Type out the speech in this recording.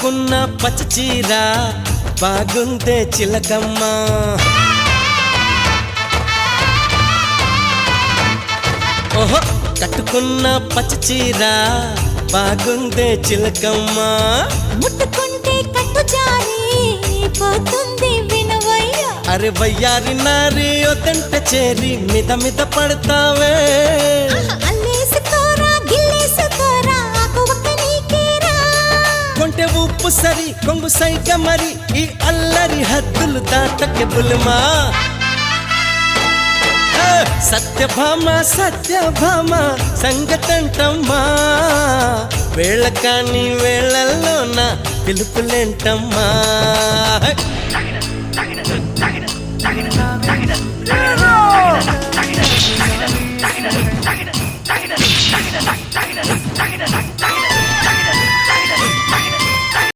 కున్న పచ్చ చీర బాగుందే చిలకమ్మ ఓహో కట్టుకున్న పచ్చ చీర బాగుందే చిలకమ్మ ముట్టుకుంటే కట్టు జారి పోతుంది వినవయ్య అరే వయ్యారి నారి ఒదంట చేరి మిద మిద పడతావే అల్లేసుకోరా గిల్లేసుకోరా ఆకువక్క నీకేరా కొంటె ఉప్పు సరి కొంగు సైక మరి ఈ అల్లరి హద్దులు దాటకే బుల్మా సత్యభామ సంగతంటమ్మా వేళ కాని వేళల్లోన పిలుపులేంటమ్మా Tagina.